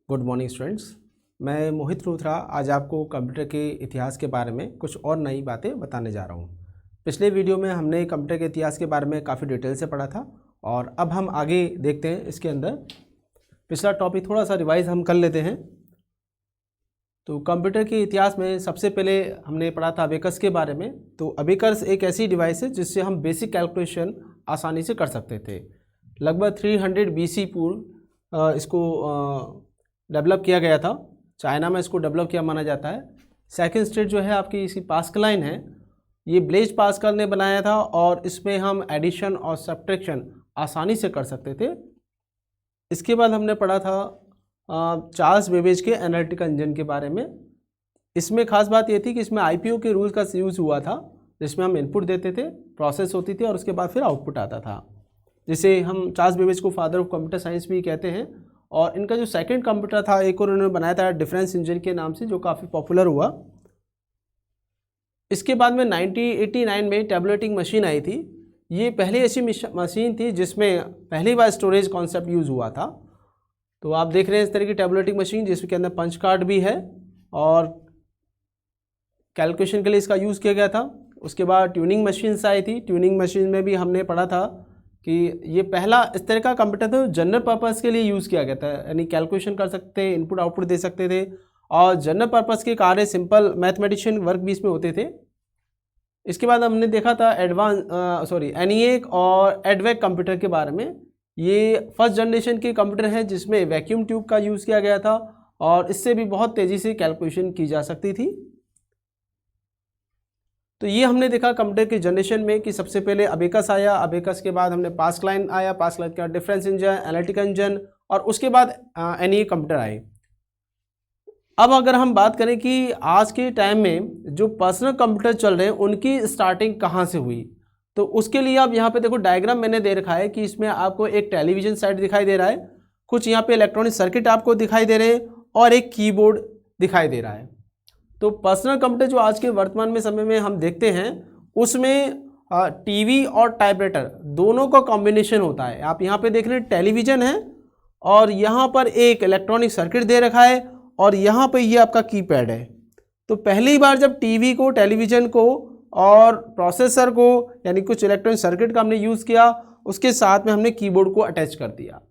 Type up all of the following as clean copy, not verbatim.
Good morning students. मैं मोहित लूथरा आज आपको कंप्यूटर के इतिहास के बारे में कुछ और नई बातें बताने जा रहा हूँ। पिछले वीडियो में हमने कंप्यूटर के इतिहास के बारे में काफ़ी डिटेल से पढ़ा था और अब हम आगे देखते हैं। इसके अंदर पिछला टॉपिक थोड़ा सा रिवाइज हम कर लेते हैं। तो कंप्यूटर के इतिहास में सबसे पहले हमने पढ़ा था अबेकस के बारे में। तो अबेकस एक ऐसी डिवाइस है जिससे हम बेसिक कैलकुलेशन आसानी से कर सकते थे। लगभग 300 BC पूर्व इसको डेवलप किया गया था। चाइना में इसको डेवलप किया माना जाता है। सेकंड स्टेट जो है आपकी इसकी पास्कल लाइन है, ये ब्लेज पास्कल ने बनाया था और इसमें हम एडिशन और सब्ट्रैक्शन आसानी से कर सकते थे। इसके बाद हमने पढ़ा था चार्ल्स बेबेज के एनालिटिकल इंजन के बारे में। इसमें खास बात ये थी कि इसमें IPO के रूल का यूज़ हुआ था, जिसमें हम इनपुट देते थे, प्रोसेस होती थी और उसके बाद फिर आउटपुट आता था, जिसे हम चार्ल्स बेबेज को फादर ऑफ कंप्यूटर साइंस भी कहते हैं। और इनका जो सेकंड कंप्यूटर था एक और उन्होंने बनाया था डिफरेंस इंजन के नाम से, जो काफ़ी पॉपुलर हुआ। इसके बाद में 1989 में टैबुलेटिंग मशीन आई थी। ये पहली ऐसी मशीन थी जिसमें पहली बार स्टोरेज कॉन्सेप्ट यूज़ हुआ था। तो आप देख रहे हैं इस तरह की टैबुलेटिंग मशीन जिसके अंदर पंच कार्ड भी है और कैलकुलेशन के लिए इसका यूज़ किया गया था। उसके बाद ट्यूनिंग मशीन्स आई थी। ट्यूनिंग मशीन में भी हमने पढ़ा था कि ये पहला इस तरह का कंप्यूटर था जनरल पर्पस के लिए यूज़ किया गया था, यानी कैलकुलेशन कर सकते थे, इनपुट आउटपुट दे सकते थे और जनरल पर्पस के कार्य सिंपल मैथमेटिशियन वर्क भी इसमें होते थे। इसके बाद हमने देखा था ENIAC और एडवेक कंप्यूटर के बारे में। ये फर्स्ट जनरेशन के कंप्यूटर हैं जिसमें वैक्यूम ट्यूब का यूज़ किया गया था और इससे भी बहुत तेज़ी से कैलकुलेशन की जा सकती थी। तो ये हमने देखा कंप्यूटर के जनरेशन में कि सबसे पहले अबेकस आया, अबेकस के बाद हमने पास्कल लाइन आया, पास्कल लाइन के बाद डिफरेंस इंजन, एनालिटिकल इंजन और उसके बाद ENIAC कंप्यूटर आए। अब अगर हम बात करें कि आज के टाइम में जो पर्सनल कंप्यूटर चल रहे हैं उनकी स्टार्टिंग कहाँ से हुई, तो उसके लिए आप यहाँ पे देखो डायग्राम मैंने दे रखा है कि इसमें आपको एक टेलीविज़न सेट दिखाई दे रहा है, कुछ यहाँ पे इलेक्ट्रॉनिक सर्किट आपको दिखाई दे रहे हैं और एक कीबोर्ड दिखाई दे रहा है। तो पर्सनल कंप्यूटर जो आज के वर्तमान में समय में हम देखते हैं उसमें टीवी और टाइपराइटर दोनों का कॉम्बिनेशन होता है। आप यहाँ पे देख रहे हैं टेलीविज़न है और यहाँ पर एक इलेक्ट्रॉनिक सर्किट दे रखा है और यहाँ पे ये आपका कीपैड है। तो पहली बार जब टीवी को, टेलीविज़न को और प्रोसेसर को यानी कुछ इलेक्ट्रॉनिक सर्किट का हमने यूज़ किया, उसके साथ में हमने कीबोर्ड को अटैच कर दिया,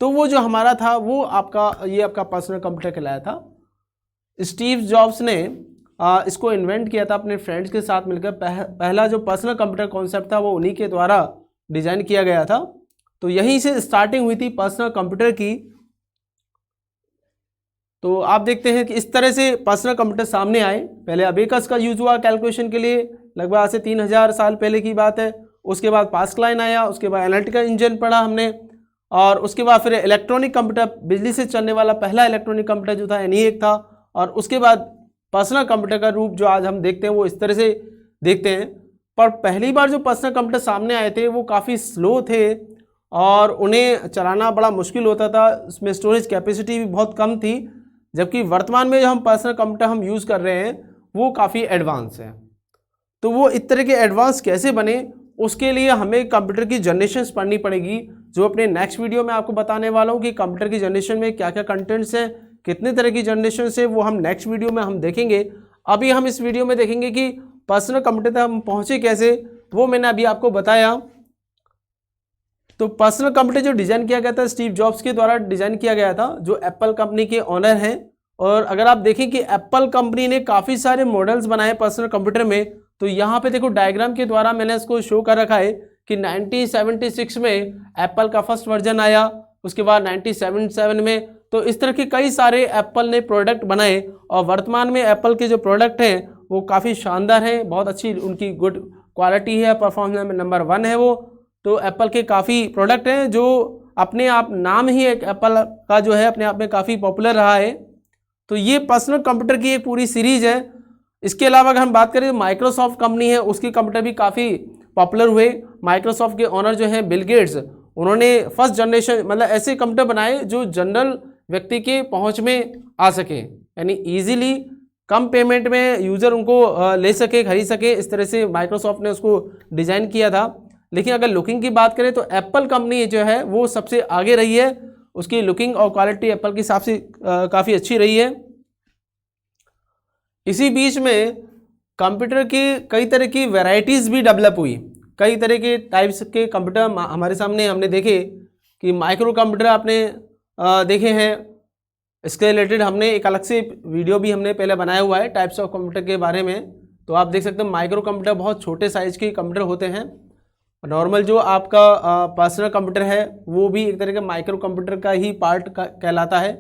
तो वो जो हमारा था वो ये आपका पर्सनल कंप्यूटर कहलाया था। स्टीव जॉब्स ने इसको इन्वेंट किया था अपने फ्रेंड्स के साथ मिलकर। पहला जो पर्सनल कंप्यूटर कॉन्सेप्ट था वो उन्हीं के द्वारा डिज़ाइन किया गया था। तो यहीं से स्टार्टिंग हुई थी पर्सनल कंप्यूटर की। तो आप देखते हैं कि इस तरह से पर्सनल कंप्यूटर सामने आए। पहले अबेकस का यूज़ हुआ कैलकुलेशन के लिए, लगभग आज से 3000 साल पहले की बात है। उसके बाद पास्कल लाइन आया, उसके बाद एनालिटिकल इंजन पढ़ा हमने और उसके बाद फिर इलेक्ट्रॉनिक कंप्यूटर, बिजली से चलने वाला पहला इलेक्ट्रॉनिक कंप्यूटर जो था ENIAC था। और उसके बाद पर्सनल कंप्यूटर का रूप जो आज हम देखते हैं वो इस तरह से देखते हैं। पर पहली बार जो पर्सनल कंप्यूटर सामने आए थे वो काफ़ी स्लो थे और उन्हें चलाना बड़ा मुश्किल होता था, उसमें स्टोरेज कैपेसिटी भी बहुत कम थी। जबकि वर्तमान में जो हम पर्सनल कंप्यूटर हम यूज़ कर रहे हैं वो काफ़ी एडवांस है। तो वो इस तरह के एडवांस कैसे बने, उसके लिए हमें कंप्यूटर की जनरेशन्स पढ़नी पड़ेगी, जो अपने नेक्स्ट वीडियो में आपको बताने वाला हूँ कि कंप्यूटर की जनरेशन में क्या क्या कंटेंट्स हैं, कितने तरह की जनरेशन है, वो हम नेक्स्ट वीडियो में हम देखेंगे। अभी हम इस वीडियो में देखेंगे कि पर्सनल कंप्यूटर तक हम पहुँचे कैसे, वो मैंने अभी आपको बताया। तो पर्सनल कंप्यूटर जो डिज़ाइन किया गया था स्टीव जॉब्स के द्वारा डिज़ाइन किया गया था, जो एप्पल कंपनी के ओनर हैं। और अगर आप देखें कि एप्पल कंपनी ने काफ़ी सारे मॉडल्स बनाए पर्सनल कंप्यूटर में, तो यहाँ पे देखो डायग्राम के द्वारा मैंने इसको शो कर रखा है कि 1976 में एप्पल का फर्स्ट वर्जन आया, उसके बाद 1977 में। तो इस तरह के कई सारे एप्पल ने प्रोडक्ट बनाए और वर्तमान में एप्पल के जो प्रोडक्ट हैं वो काफ़ी शानदार हैं, बहुत अच्छी उनकी गुड क्वालिटी है, परफॉर्मेंस में नंबर 1 है वो। तो एप्पल के काफ़ी प्रोडक्ट हैं जो अपने आप नाम ही एक एप्पल का जो है अपने आप में काफ़ी पॉपुलर रहा है। तो ये पर्सनल कंप्यूटर की एक पूरी सीरीज़ है। इसके अलावा अगर हम बात करें तो माइक्रोसॉफ्ट कंपनी है, उसकी कंप्यूटर भी काफ़ी पॉपुलर हुए। माइक्रोसॉफ्ट के ओनर जो हैं बिल गेट्स, उन्होंने फर्स्ट जनरेशन मतलब ऐसे कंप्यूटर बनाए जो जनरल व्यक्ति के पहुंच में आ सके, यानी इजीली कम पेमेंट में यूज़र उनको ले सके, खरीद सके। इस तरह से माइक्रोसॉफ्ट ने उसको डिज़ाइन किया था। लेकिन अगर लुकिंग की बात करें तो एप्पल कंपनी जो है वो सबसे आगे रही है उसकी लुकिंग और क्वालिटी एप्पल के हिसाब से काफ़ी अच्छी रही है। इसी बीच में कंप्यूटर की कई तरह की वैरायटीज़ भी डेवलप हुई, कई तरह के टाइप्स के कंप्यूटर हमारे सामने हमने देखे कि माइक्रो कंप्यूटर आपने देखे हैं। इसके रिलेटेड हमने एक अलग से वीडियो भी हमने पहले बनाया हुआ है टाइप्स ऑफ कंप्यूटर के बारे में, तो आप देख सकते हैं माइक्रो कंप्यूटर बहुत छोटे साइज़ के कंप्यूटर होते हैं। नॉर्मल जो आपका पर्सनल कंप्यूटर है वो भी एक तरह के माइक्रो कंप्यूटर का ही पार्ट कहलाता है।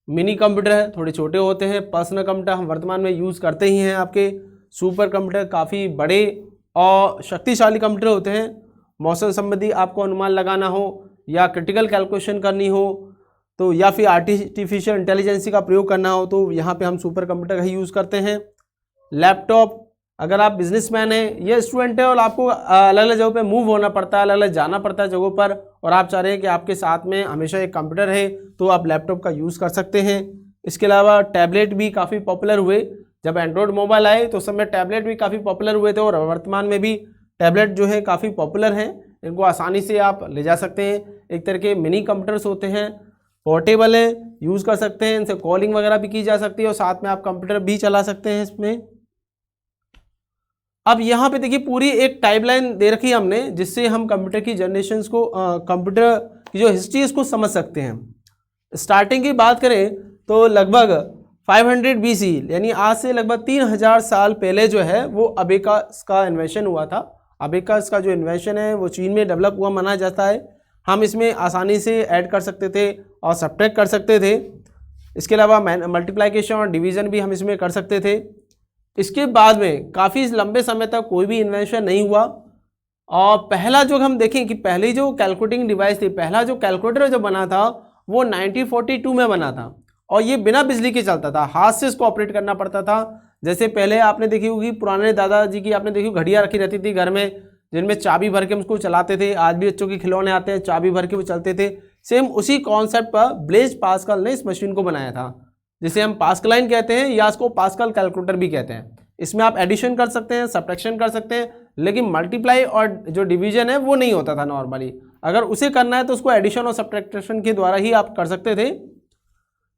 मिनी कंप्यूटर है, थोड़े छोटे होते हैं। पर्सनल कंप्यूटर हम वर्तमान में यूज़ करते ही हैं। आपके सुपर कंप्यूटर काफ़ी बड़े और शक्तिशाली कंप्यूटर होते हैं। मौसम संबंधी आपको अनुमान लगाना हो या क्रिटिकल कैलकुलेशन करनी हो तो, या फिर आर्टिफिशियल इंटेलिजेंस का प्रयोग करना हो तो यहाँ पे हम सुपर कंप्यूटर का ही यूज़ करते हैं। लैपटॉप, अगर आप बिजनेसमैन हैं या स्टूडेंट है और आपको अलग अलग जगहों पे मूव होना पड़ता है, अलग अलग जाना पड़ता है जगहों पर, और आप चाह रहे हैं कि आपके साथ में हमेशा एक कंप्यूटर है, तो आप लैपटॉप का यूज़ कर सकते हैं। इसके अलावा टैबलेट भी काफ़ी पॉपुलर हुए। जब एंड्रॉयड मोबाइल आए तो उस समय टैबलेट भी काफ़ी पॉपुलर हुए थे और वर्तमान में भी टैबलेट जो है काफ़ी पॉपुलर हैं। इनको आसानी से आप ले जा सकते हैं। एक तरह के मिनी कंप्यूटर्स होते हैं, पोर्टेबल हैं, यूज़ कर सकते हैं। इनसे कॉलिंग वगैरह भी की जा सकती है और साथ में आप कंप्यूटर भी चला सकते हैं इसमें। अब यहाँ पे देखिए पूरी एक टाइमलाइन दे रखी है हमने, जिससे हम कंप्यूटर की जनरेशन्स को कंप्यूटर की जो हिस्ट्री है इसको समझ सकते हैं। स्टार्टिंग की बात करें तो लगभग 500 BC यानी आज से लगभग 3000 साल पहले जो है वो अबेकस का इन्वेंशन हुआ था। अबेकस का जो इन्वेंशन है वो चीन में डेवलप हुआ माना जाता है। हम इसमें आसानी से ऐड कर सकते थे और सब्ट्रैक्ट कर सकते थे। इसके अलावा मल्टीप्लिकेशन और डिवीज़न भी हम इसमें कर सकते थे। इसके बाद में काफ़ी लंबे समय तक कोई भी इन्वेंशन नहीं हुआ। और पहला जो हम देखें कि पहली जो कैलकुलेटिंग डिवाइस थी, पहला जो कैलकुलेटर जो बना था वो 1942 में बना था और ये बिना बिजली के चलता था, हाथ से इसको ऑपरेट करना पड़ता था। जैसे पहले आपने देखी होगी पुराने दादाजी की आपने देखी घड़ियाँ रखी रहती थी घर में, जिनमें चाबी भर के उसको चलाते थे। आज भी बच्चों के खिलौने आते हैं, चाबी भर के वो चलते थे। सेम उसी कॉन्सेप्ट पर ब्लेज पास्कल ने इस मशीन को बनाया था, जिसे हम पास्कलाइन कहते हैं या इसको पास्कल कैलकुलेटर भी कहते हैं। इसमें आप एडिशन कर सकते हैं, सब्ट्रैक्शन कर सकते हैं, लेकिन मल्टीप्लाई और जो डिवीजन है वो नहीं होता था नॉर्मली। अगर उसे करना है तो उसको एडिशन और सब्ट्रैक्शन के द्वारा ही आप कर सकते थे।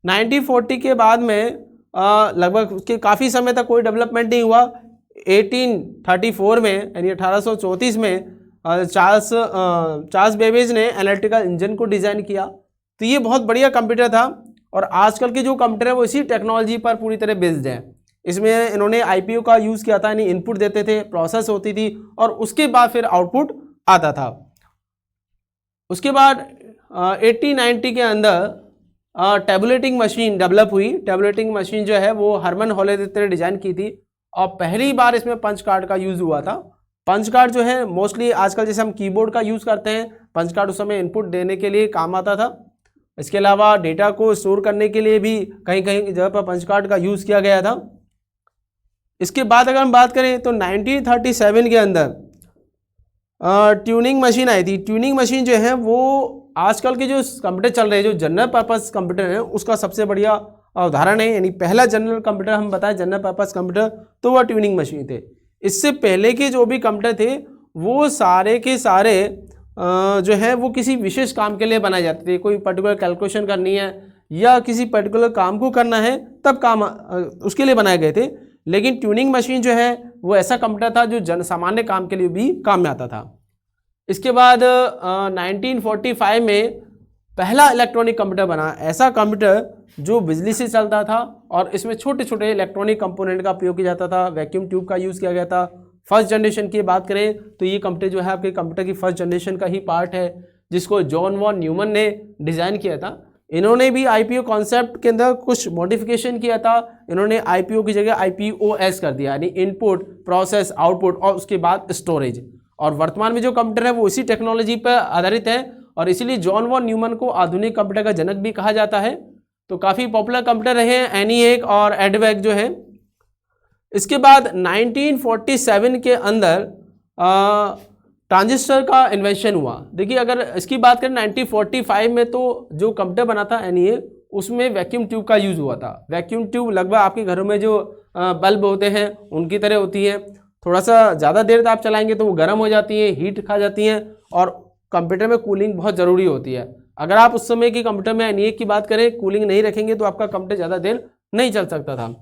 1940 के बाद में लगभग उसके काफ़ी समय तक कोई डेवलपमेंट नहीं हुआ। 1834 में यानी 1834 में चार्ल्स बेबेज ने एनालिटिकल इंजन को डिज़ाइन किया। तो ये बहुत बढ़िया कंप्यूटर था और आजकल के जो कंप्यूटर है वो इसी टेक्नोलॉजी पर पूरी तरह बेस्ड है। इसमें इन्होंने IPO का यूज़ किया था, यानी इनपुट देते थे, प्रोसेस होती थी और उसके बाद फिर आउटपुट आता था। उसके बाद 1890 के अंदर टैबुलेटिंग मशीन डेवलप हुई। टैबुलेटिंग मशीन जो है वो हरमन होलेट ने डिज़ाइन की थी और पहली बार इसमें पंच कार्ड का यूज़ हुआ था। पंच कार्ड जो है मोस्टली आजकल जैसे हम कीबोर्ड का यूज़ करते हैं, पंच कार्ड उस समय इनपुट देने के लिए काम आता था। इसके अलावा डेटा को स्टोर करने के लिए भी कहीं कहीं जगह पर पंच कार्ड का यूज़ किया गया था। इसके बाद अगर हम बात करें तो 1937 के अंदर ट्यूनिंग मशीन आई थी। ट्यूनिंग मशीन जो है वो आजकल के जो कंप्यूटर चल रहे हैं, जो जनरल पर्पस कंप्यूटर है, उसका सबसे बढ़िया उदाहरण है। यानी पहला जनरल कंप्यूटर हम बताएं जनरल पर्पस कंप्यूटर तो वह ट्यूनिंग मशीन थे। इससे पहले के जो भी कंप्यूटर थे वो सारे के सारे जो है वो किसी विशेष काम के लिए बनाए जाते थे। कोई पर्टिकुलर कैलकुलेशन करनी है या किसी पर्टिकुलर काम को करना है तब काम उसके लिए बनाए गए थे। लेकिन ट्यूनिंग मशीन जो है वो ऐसा कंप्यूटर था जो सामान्य काम के लिए भी काम में आता था। इसके बाद 1945 में पहला इलेक्ट्रॉनिक कंप्यूटर बना, ऐसा कंप्यूटर जो बिजली से चलता था और इसमें छोटे छोटे इलेक्ट्रॉनिक कंपोनेंट का प्रयोग किया जाता था। वैक्यूम ट्यूब का यूज़ किया गया था। फर्स्ट जनरेशन की बात करें तो ये कंप्यूटर जो है आपके कंप्यूटर की फर्स्ट जनरेशन का ही पार्ट है, जिसको जॉन वॉन न्यूमन ने डिज़ाइन किया था। इन्होंने भी IPO कॉन्सेप्ट के अंदर कुछ मॉडिफिकेशन किया था। इन्होंने IPO की जगह IPOS कर दिया, यानी इनपुट, प्रोसेस, आउटपुट और उसके बाद स्टोरेज। और वर्तमान में जो कंप्यूटर है वो इसी टेक्नोलॉजी पर आधारित है और इसीलिए जॉन वॉन न्यूमन को आधुनिक कंप्यूटर का जनक भी कहा जाता है। तो काफ़ी पॉपुलर कंप्यूटर रहे हैं ENIAC और EDVAC जो है। इसके बाद 1947 के अंदर ट्रांजिस्टर का इन्वेंशन हुआ। देखिए अगर इसकी बात करें 1945 में तो जो कंप्यूटर बना था ENIAC, उसमें वैक्यूम ट्यूब का यूज़ हुआ था। वैक्यूम ट्यूब लगभग आपके घरों में जो बल्ब होते हैं उनकी तरह होती है। थोड़ा सा ज़्यादा देर तक आप चलाएंगे तो वो गर्म हो जाती हैं, हीट खा जाती हैं और कंप्यूटर में कूलिंग बहुत ज़रूरी होती है। अगर आप उस समय के कंप्यूटर में एनईएक की बात करें, कूलिंग नहीं रखेंगे तो आपका कंप्यूटर ज़्यादा देर नहीं चल सकता था।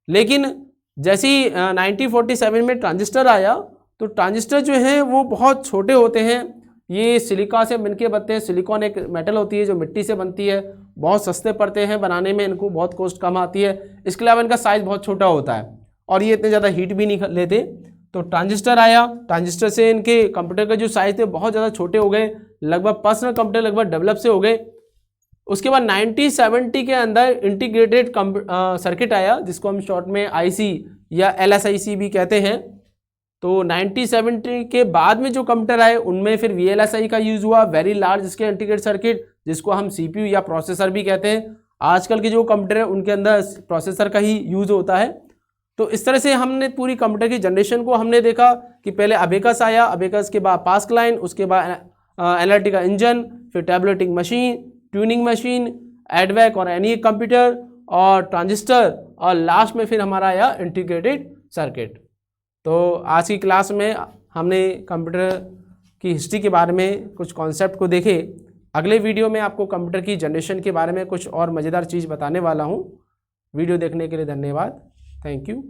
लेकिन जैसे ही 1947 में ट्रांजिस्टर आया तो ट्रांजिस्टर जो हैं वो बहुत छोटे होते हैं, ये सिलिकॉन से बनके बनते हैं। सिलिकॉन एक मेटल होती है जो मिट्टी से बनती है, बहुत सस्ते पड़ते हैं बनाने में, इनको बहुत कॉस्ट कम आती है। इसके अलावा इनका साइज़ बहुत छोटा होता है और ये इतने ज़्यादा हीट भी नहीं लेते। तो ट्रांजिस्टर आया, ट्रांजिस्टर से इनके कंप्यूटर का जो साइज़ थे बहुत ज़्यादा छोटे हो गए, लगभग पर्सनल कंप्यूटर लगभग डेवलप से हो गए। उसके बाद 1970 के अंदर इंटीग्रेटेड सर्किट आया, जिसको हम शॉर्ट में आईसी या LSIC भी कहते हैं। तो 1970 के बाद में जो कंप्यूटर आए उनमें फिर VLSI का यूज़ हुआ, very large scale integrated circuit, जिसको हम CPU या प्रोसेसर भी कहते हैं। आजकल के जो कंप्यूटर है उनके अंदर प्रोसेसर का ही यूज़ होता है। तो इस तरह से हमने पूरी कंप्यूटर की जनरेशन को हमने देखा कि पहले अबेकस आया, अबेकस के बाद पास्कलाइन, उसके बाद एनालिटिका इंजन, फिर टैबलेटिंग मशीन, ट्यूनिंग मशीन, एडवैक और एनईएक कंप्यूटर और ट्रांजिस्टर, और लास्ट में फिर हमारा आया इंटीग्रेटेड सर्किट। तो आज की क्लास में हमने कंप्यूटर की हिस्ट्री के बारे में कुछ कॉन्सेप्ट को देखे। अगले वीडियो में आपको कंप्यूटर की जनरेशन के बारे में कुछ और मज़ेदार चीज़ बताने वाला हूँ। वीडियो देखने के लिए धन्यवाद। Thank you.